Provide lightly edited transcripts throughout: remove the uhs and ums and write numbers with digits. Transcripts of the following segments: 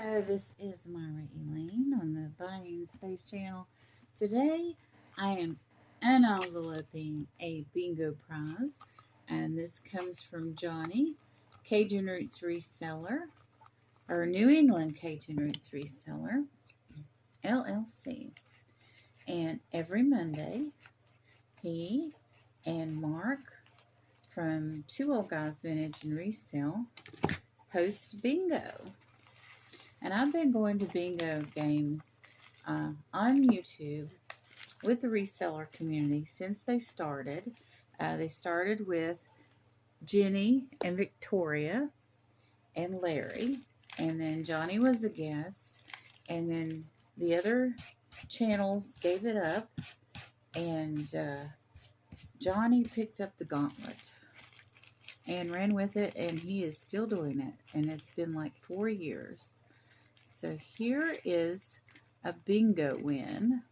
This is Myra Elaine on the Buying Space channel. Today I am unenveloping a bingo prize, and this comes from Johnny, Cajun Roots Reseller, or New England Cajun Roots Reseller, LLC. And every Monday, he and Mark from Two Old Guys Vintage and Resale host bingo. And I've been going to bingo games on YouTube with the reseller community since they started. They started with Jenny and Victoria and Larry. And then Johnny was a guest. And then the other channels gave it up. And Johnny picked up the gauntlet and ran with it. And he is still doing it. And it's been like 4 years. So here is a bingo win.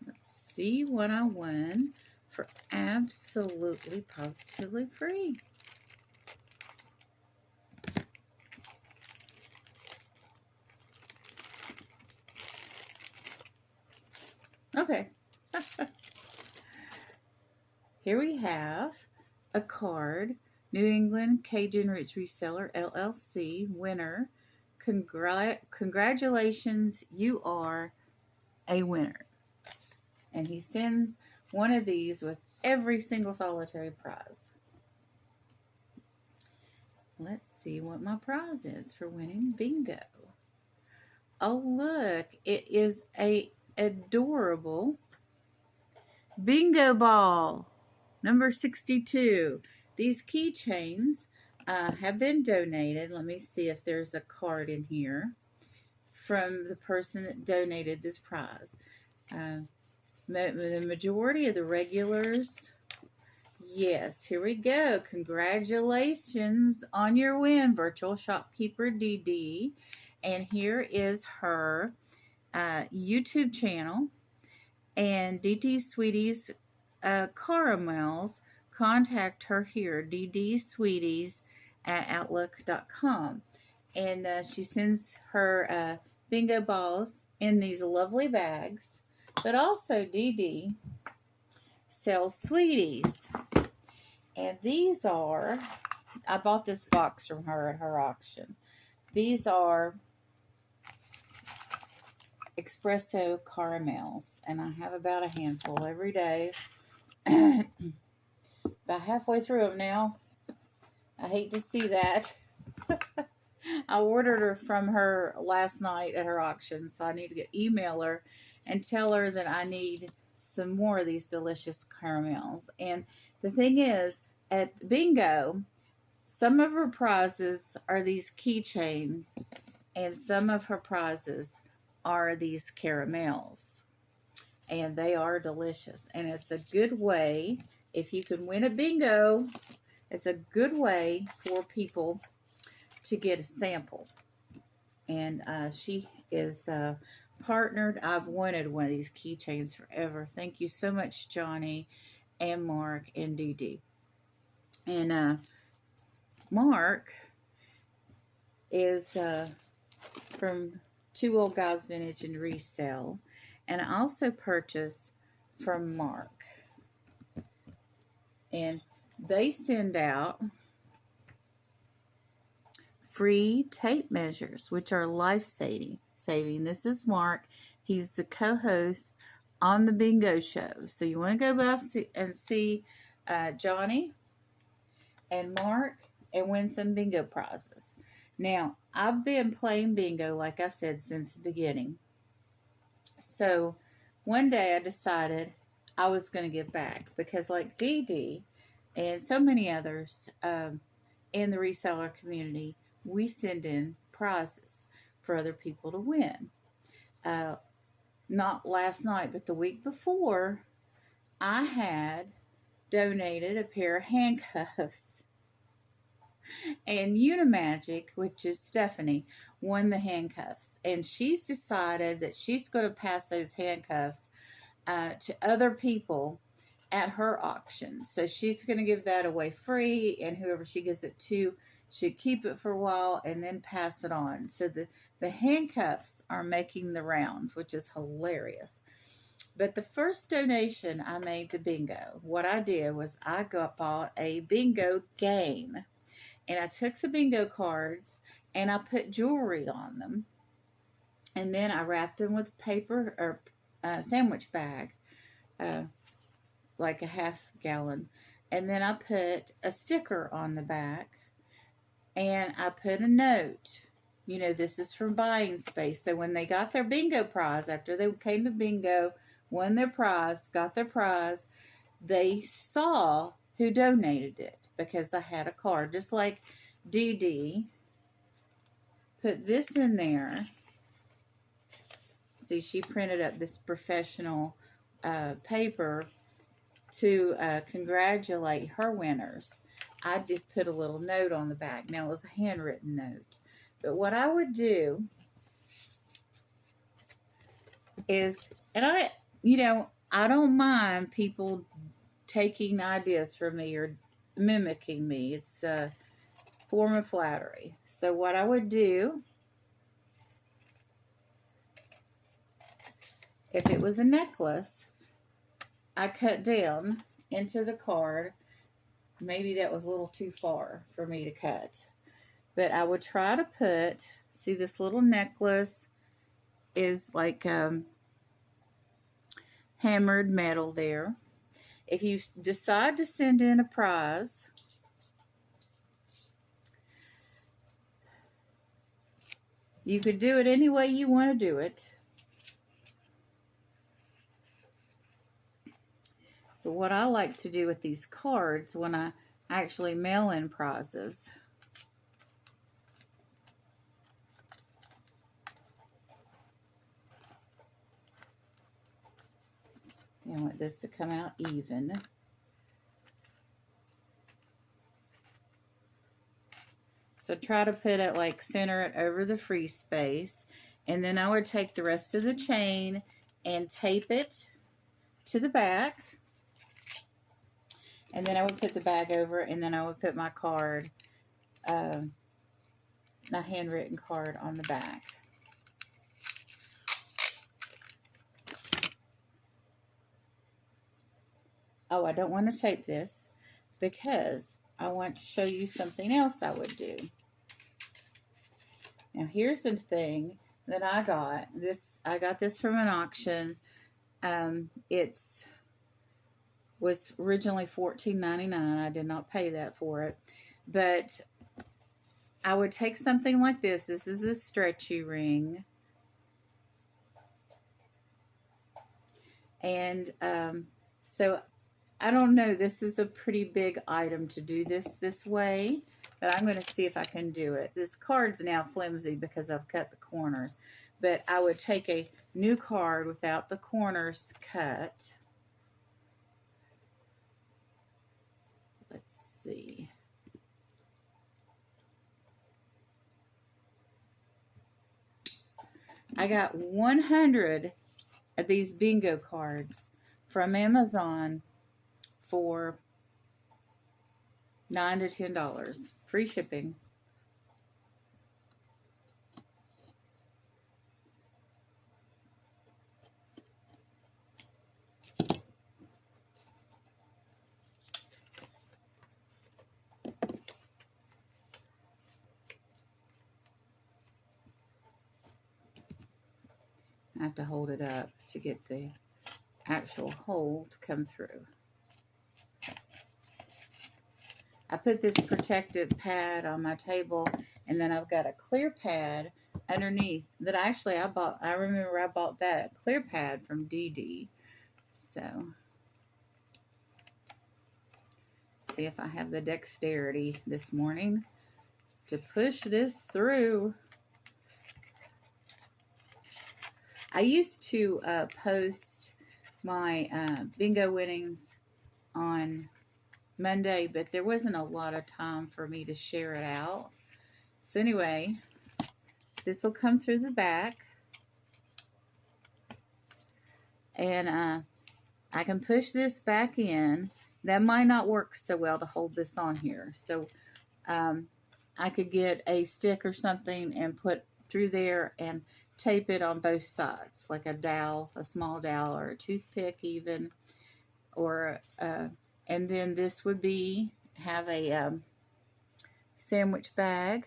Let's see what I won for absolutely positively free. Okay. Here we have a card. New England Cajun Roots Reseller, LLC, winner. Congratulations, you are a winner. And he sends one of these with every single solitary prize. Let's see what my prize is for winning bingo. Oh, look, it is a adorable bingo ball, number 62. These keychains have been donated. Let me see if there's a card in here from the person that donated this prize. The majority of the regulars, yes, here we go. Congratulations on your win, Virtual Shopkeeper DeeDee. And here is her YouTube channel, and DeeDee Sweeties Caramels. Contact her here, DeeDeeSweeties@outlook.com, and she sends her bingo balls in these lovely bags. But also DeeDee sells sweeties, and these are, I bought this box from her at her auction. These are espresso caramels, and I have about a handful every day. About halfway through them now. I hate to see that. I ordered her from her last night at her auction, so I need to email her and tell her that I need some more of these delicious caramels. And the thing is, at bingo, some of her prizes are these keychains, and some of her prizes are these caramels, and they are delicious. And it's a good way, if you can win a bingo, it's a good way for people to get a sample. And she is partnered. I've wanted one of these keychains forever. Thank you so much, Johnny and Mark and DeeDee. And Mark is from Two Old Guys Vintage and Resale, and I also purchased from Mark, and they send out free tape measures, which are life-saving. This is Mark. He's the co-host on the bingo show, so you want to go by and see Johnny and Mark and win some bingo prizes. Now, I've been playing bingo, like I said, since the beginning. So, one day I decided I was going to give back, because like DeeDee and so many others in the reseller community, we send in prizes for other people to win. Not last night, but the week before, I had donated a pair of handcuffs. And Unimagic, which is Stephanie, won the handcuffs. And she's decided that she's going to pass those handcuffs to other people at her auction. So she's going to give that away free, and whoever she gives it to should keep it for a while and then pass it on. So the handcuffs are making the rounds, which is hilarious. But the first donation I made to bingo, what I did was I bought a bingo game. And I took the bingo cards and I put jewelry on them. And then I wrapped them with paper or sandwich bag, like a half gallon. And then I put a sticker on the back. And I put a note. You know, this is from Buying Space. So when they got their bingo prize, after they came to bingo, won their prize, got their prize, they saw who donated it because I had a card. Just like DeeDee put this in there. See, she printed up this professional paper to congratulate her winners. I did put a little note on the back. Now, it was a handwritten note. But what I would do is, and I don't mind people taking ideas from me or mimicking me. It's a form of flattery. So what I would do, if it was a necklace, I cut down into the card. Maybe that was a little too far for me to cut. But I would try to put, see, this little necklace is like hammered metal there. If you decide to send in a prize, you could do it any way you want to do it. But what I like to do with these cards when I actually mail in prizes, I want this to come out even. So try to put it, like, center it over the free space. And then I would take the rest of the chain and tape it to the back. And then I would put the bag over, and then I would put my card, a handwritten card on the back. Oh, I don't want to tape this because I want to show you something else I would do. Now, here's the thing that I got. I got this from an auction. It's was originally $14.99. I did not pay that for it. But I would take something like this. This is a stretchy ring. And so I don't know. This is a pretty big item to do this way. But I'm going to see if I can do it. This card's now flimsy because I've cut the corners. But I would take a new card without the corners cut. Let's see. I got 100 of these bingo cards from Amazon for $9 to $10. Free shipping. I have to hold it up to get the actual hole to come through. I put this protective pad on my table, and then I've got a clear pad underneath that actually I bought. I remember I bought that clear pad from DeeDee. So, see if I have the dexterity this morning to push this through. I used to post my bingo winnings on Monday, but there wasn't a lot of time for me to share it out. So anyway, this will come through the back. And I can push this back in. That might not work so well to hold this on here. So I could get a stick or something and put through there and tape it on both sides, like a dowel, a small dowel, or a toothpick even. Or and then this would have a sandwich bag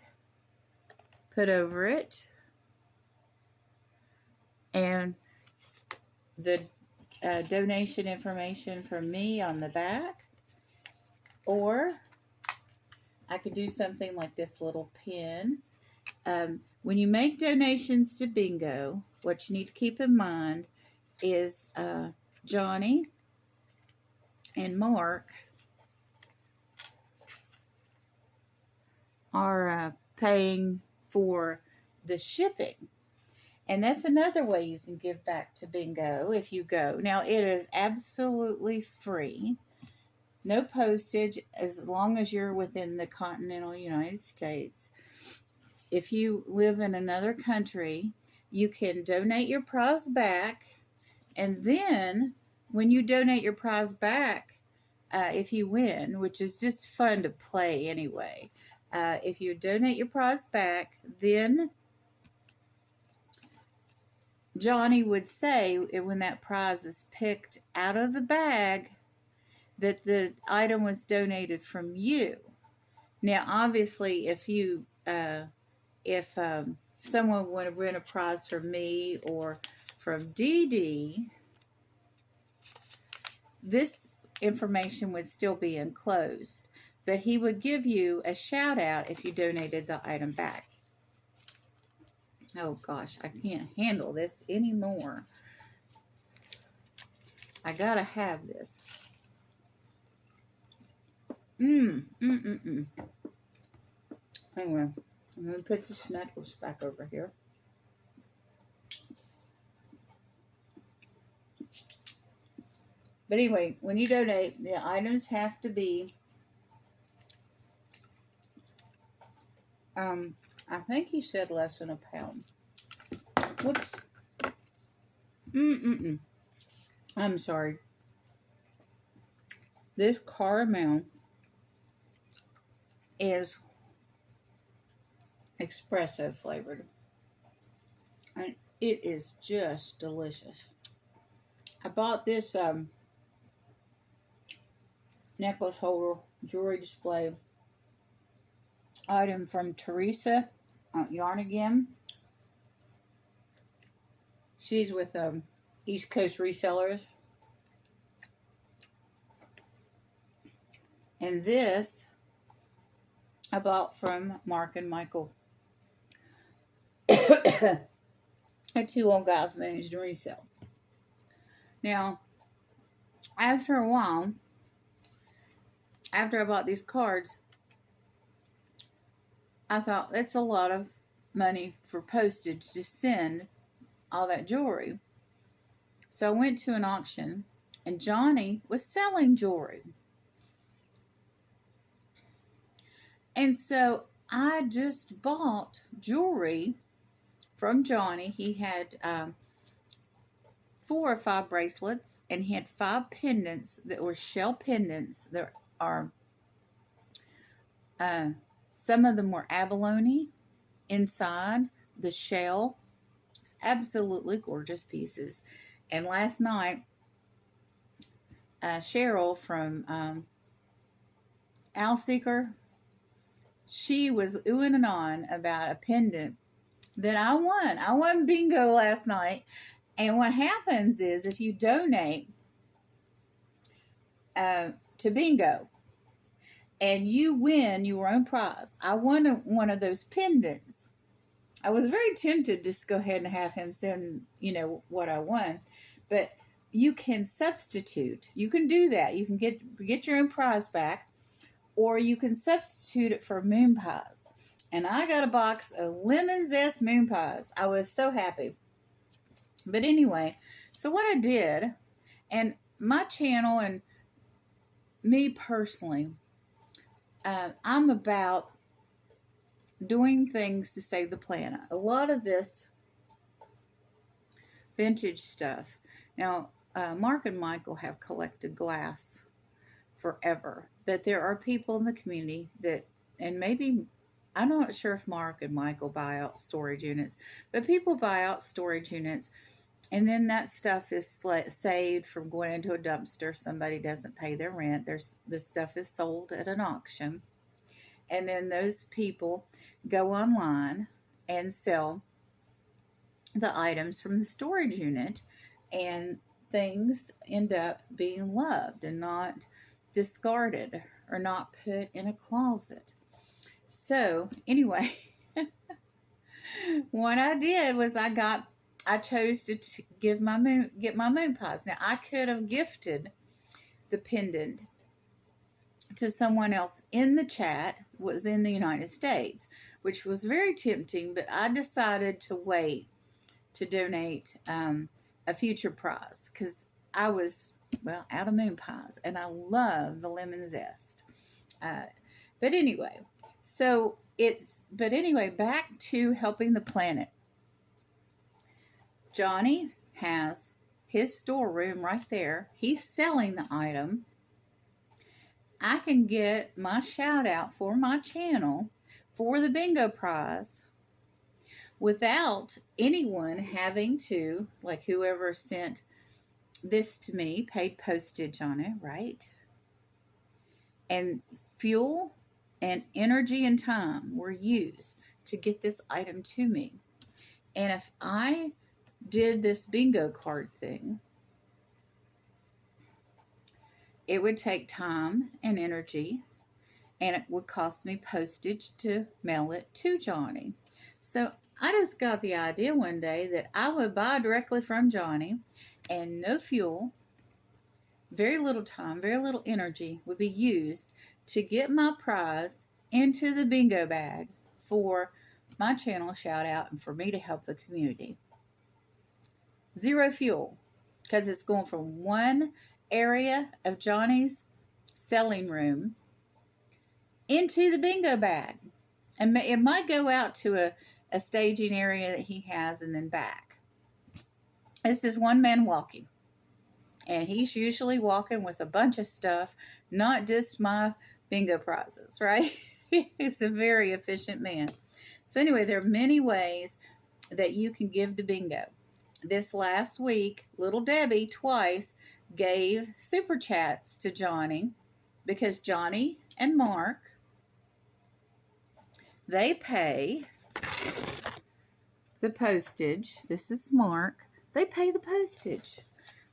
put over it, and the donation information from me on the back. Or I could do something like this little pin. When you make donations to bingo, what you need to keep in mind is Johnny and Mark are paying for the shipping. And that's another way you can give back to bingo if you go. Now, it is absolutely free. No postage as long as you're within the continental United States. If you live in another country, you can donate your prize back. And then when you donate your prize back, if you win, which is just fun to play anyway, if you donate your prize back, then Johnny would say when that prize is picked out of the bag that the item was donated from you. Now, obviously, if someone would have win a prize from me or from DeeDee, this information would still be enclosed, but he would give you a shout out if you donated the item back. Oh gosh, I can't handle this anymore. I gotta have this. Anyway, I'm gonna put this necklace back over here. But anyway, when you donate, the items have to be, I think he said less than a pound. Whoops. I'm sorry. This caramel is espresso flavored. And it is just delicious. I bought this necklace holder jewelry display item from Theresa on Yarn Again. She's with East Coast Resellers. And this I bought from Mark and Michael. Two old guys managed to resell. Now, after a while, after I bought these cards, I thought that's a lot of money for postage to send all that jewelry. So I went to an auction, and Johnny was selling jewelry. And so I just bought jewelry from Johnny. He had 4 or 5 bracelets, and he had 5 pendants that were shell pendants. There are some of them were abalone inside the shell. It's absolutely gorgeous pieces. And last night, Cheryl from Owl Seeker, she was oohing and ahhing about a pendant that I won. I won bingo last night. And what happens is if you donate to bingo and you win your own prize, I won one of those pendants. I was very tempted to just go ahead and have him send, what I won. But you can substitute. You can do that. You can get your own prize back, or you can substitute it for moon pies. And I got a box of lemon zest moon pies. I was so happy. But anyway, so what I did, and my channel and me personally, I'm about doing things to save the planet. A lot of this vintage stuff. Now, Mark and Michael have collected glass forever, but there are people in the community that, and maybe, I'm not sure if Mark and Michael buy out storage units, but people buy out storage units, and then that stuff is saved from going into a dumpster. Somebody doesn't pay their rent. This stuff is sold at an auction, and then those people go online and sell the items from the storage unit, and things end up being loved and not discarded or not put in a closet. So anyway, what I did was I chose to get my moon pies. Now, I could have gifted the pendant to someone else in the chat, was in the United States, which was very tempting, but I decided to wait to donate a future prize because I was, well, out of moon pies, and I love the lemon zest. But anyway, back to helping the planet. Johnny has his storeroom right there. He's selling the item. I can get my shout out for my channel for the bingo prize without anyone having to, like whoever sent this to me, paid postage on it, right? And fuel and energy and time were used to get this item to me. And if I did this bingo card thing, it would take time and energy, and it would cost me postage to mail it to Johnny. So I just got the idea one day that I would buy directly from Johnny, and no fuel, very little time, very little energy would be used to get my prize into the bingo bag for my channel shout out and for me to help the community. Zero fuel, because it's going from one area of Johnny's selling room into the bingo bag. And it might go out to a staging area that he has and then back. This is one man walking. And he's usually walking with a bunch of stuff, not just my bingo prizes, right? He's a very efficient man. So anyway, there are many ways that you can give to bingo. This last week, Little Debbie twice gave super chats to Johnny because Johnny and Mark, they pay the postage. This is Mark. They pay the postage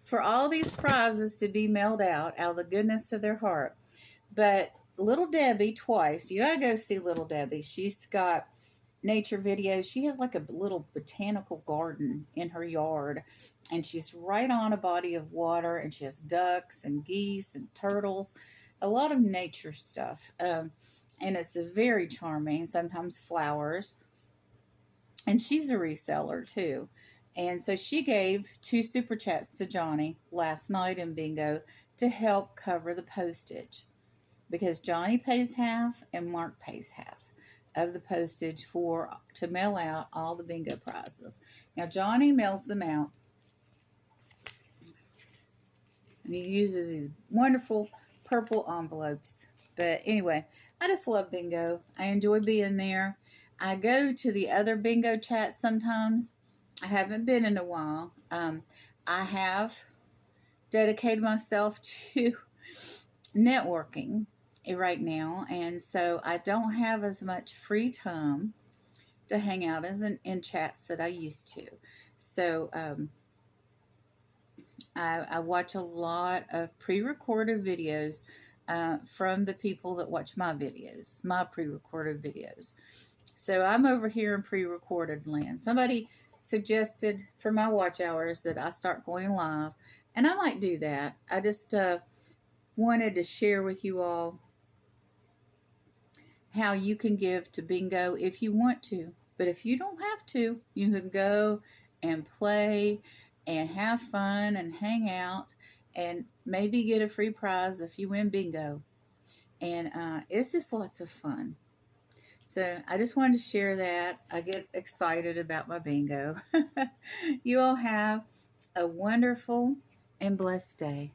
for all these prizes to be mailed out of the goodness of their heart. But Little Debbie twice, you gotta go see Little Debbie. She's got nature videos. She has like a little botanical garden in her yard, and she's right on a body of water, and she has ducks and geese and turtles, a lot of nature stuff. And it's very charming, sometimes flowers. And she's a reseller too. And so she gave 2 super chats to Johnny last night in bingo to help cover the postage, because Johnny pays half and Mark pays half of the postage to mail out all the bingo prizes. Now Johnny mails them out, and he uses these wonderful purple envelopes. But anyway, I just love bingo. I enjoy being there. I go to the other bingo chat sometimes. I haven't been in a while. I have dedicated myself to networking right now, and so I don't have as much free time to hang out in chats that I used to. So I watch a lot of pre-recorded videos from the people that watch my videos, my pre-recorded videos. So I'm over here in pre-recorded land. Somebody suggested for my watch hours that I start going live, and I might do that. I just wanted to share with you all how you can give to bingo if you want to. But if you don't have to, you can go and play and have fun and hang out and maybe get a free prize if you win bingo. And it's just lots of fun. So I just wanted to share that. I get excited about my bingo. You all have a wonderful and blessed day.